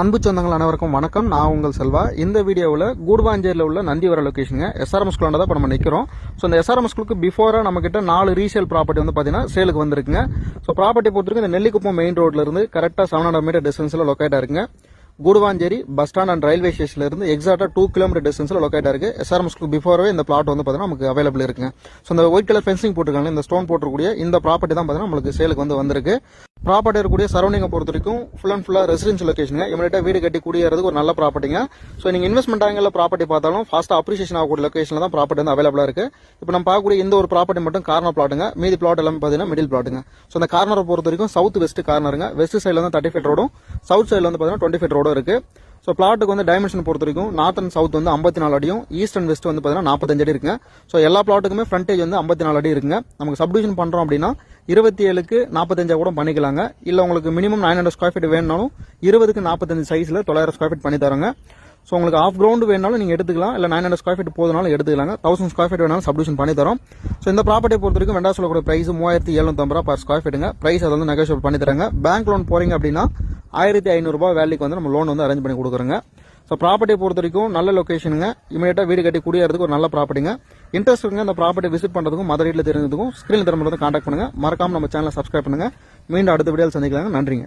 அன்பு சொந்தங்கள் அனைவருக்கும் வணக்கம். நான் உங்கள் செல்வா. இந்த வீடியோவில் கூடுவாஞ்சேரியில் உள்ள நந்திவர லொகேஷனுங்க எஸ்ஆர்எம் ஸ்கூலான தான் இப்போ நம்ம நிற்கிறோம். ஸோ இந்த எஸ்ஆர்எம் ஸ்கூலுக்கு பிஃபோராக நம்மகிட்ட 4 ரீசேல் ப்ராப்பர்ட்டி வந்து பார்த்தீங்கன்னா சேலுக்கு வந்திருக்குங்க. ஸோ ப்ராப்பர்ட்டி பொறுத்தவரைக்கும் இந்த நெல்லிக்குப்பம் மெயின் ரோட்ல இருந்து கரெக்டாக 700 மீட்டர் டிஸ்டன்ஸில் லொக்கேட்டாக இருக்குங்க. Guduvanchery bus stand and railway ஸ்டேஷன்ல இருந்து எக்ஸாக்டா 2 கிலோமீட்டர் டிஸ்டன்ஸ்ல லொக்கேட்டா இருக்கு. எஸ்ஆர்எம் ஸ்கூல் பிஃபோரவே இந்த பிளாட் வந்து பாத்தீங்கன்னா நமக்கு அவைலபிள் இருக்குங்க. ஸோ இந்த ஒயிட் கலர் ஃபென்சிங் போட்டிருக்காங்க, இந்த ஸ்டோன் போட்டிருக்கூடிய இந்த ப்ராப்பர்ட்டி தான் பாத்தீங்கன்னா நம்மளுக்கு சேலுக்கு வந்து வந்திருக்கு. ப்ராப்பர்ட்டி இருக்கக்கூடிய சரௌண்டிங்கை பொறுத்த வரைக்கும் ஃபுல் அண்ட் ஃபுல்லா ரெசிடென்ஷியல் லொகேஷனுங்க. இமீடியட்டா வீடு கட்டி குடியேறதுக்கு ஒரு நல்ல ப்ராப்பர்ட்டிங்க. ஸோ நீங்க இன்வெஸ்ட்மெண்ட் ஆங்கில ப்ராப்பர்ட்டி பார்த்தாலும் ஃபாஸ்டா அப்ரிசியேஷன் ஆகக்கூடிய லொகேஷன்ல தான் ப்ராப்பர்ட்டி வந்து அவைலபிளா இருக்கு. இப்போ நம்ம பார்க்கக்கூடிய இந்த ஒரு ப்ராப்பர்ட்டி மட்டும் கார்னர் பிளாட்டுங்க. மீதி பிளாட் எல்லாமே பாத்தீங்கன்னா மிடில் பிளாட்டுங்க. ஸோ இந்த கார்னரை பொறுத்த வரைக்கும் சவுத் வெஸ்ட் கார்னருங்க. வெஸ்ட் சைட்ல வந்து 30 ஃபீட் ரோடும், சவுத் சைட்ல வந்து பாத்தீங்கன்னா 20 ஃபீட் ரோடும் இருக்கு. ஸோ பிளாட்டுக்கு வந்து டைமென்ஷன் பொறுத்த வரைக்கும் நார்த் அண்ட் சவுத் வந்து 54 அடியும், ஈஸ்ட் அண்ட் வெஸ்ட் வந்து பார்த்தீங்கன்னா 45 அடி இருக்குங்க. ஸோ எல்லா பிளாட்டுக்குமே ஃப்ரண்டேஜ் வந்து 54 அடி இருக்குங்க. நமக்கு சப்டிவிஷன் பண்றோம் அப்படின்னா 27க்கு 45 கூட பண்ணிக்கலாங்க. இல்ல உங்களுக்கு மினிமம் 900 ஸ்கொயர் ஃபீட் வேணும்னாலும் 20க்கு 45 சைஸ்ல 900 ஸ்கொயர் ஃபீட் பண்ணி தரோங்க. ஸோ உங்களுக்கு ஆஃப் கிரவுண்ட் வேணாலும் நீங்க எடுத்துக்கலாம், இல்ல 900 ஸ்கொயர் ஃபீட் போதுனாலும் எடுத்துக்கலாங்க. 1000 ஸ்கொயர் ஃபீட் வேணாலும் சப்டிவிஷன் பண்ணி தரோம். ஸோ இந்த ப்ராப்பர்ட்டியை பொறுத்த வரைக்கும் வெண்டா சொல்லக்கூடிய பிரைஸ் 3750 ரூபாய் பர் ஸ்கொயர் ஃபீட்டுங்க. பிரைஸ் அதை வந்து நெகோஷியபிள் பண்ணி தராங்க. பேங்க் லோன் போறீங்க அப்படின்னா 1500 ரூபாய் வேல்யூக்கு வந்து நம்ம லோன் வந்து அரேஞ்ச் பண்ணி கொடுக்குறோங்க. ஸோ ப்ராப்பர்ட்டியை பொறுத்த வரைக்கும் நல்ல லொகேஷனுங்க. இமீடியட்டா வீடு கட்டி குடியேறதுக்கு ஒரு நல்ல ப்ராப்பர்ட்டிங்க. இன்ட்ரெஸ்ட் இருக்குங்க இந்த ப்ராப்பர்ட்டி விசிட் பண்றதுக்கும் மதுரை வீட்டில் தெரிஞ்சதுக்கும் ஸ்கிரீன் திறமை கான்டாக்ட் பண்ணுங்க. மறக்காம நம்ம சேனலை சப்ஸ்கிரைப் பண்ணுங்க. மீண்டும் அடுத்த வீடியோவில் சந்திக்கலாங்க. நன்றிங்க.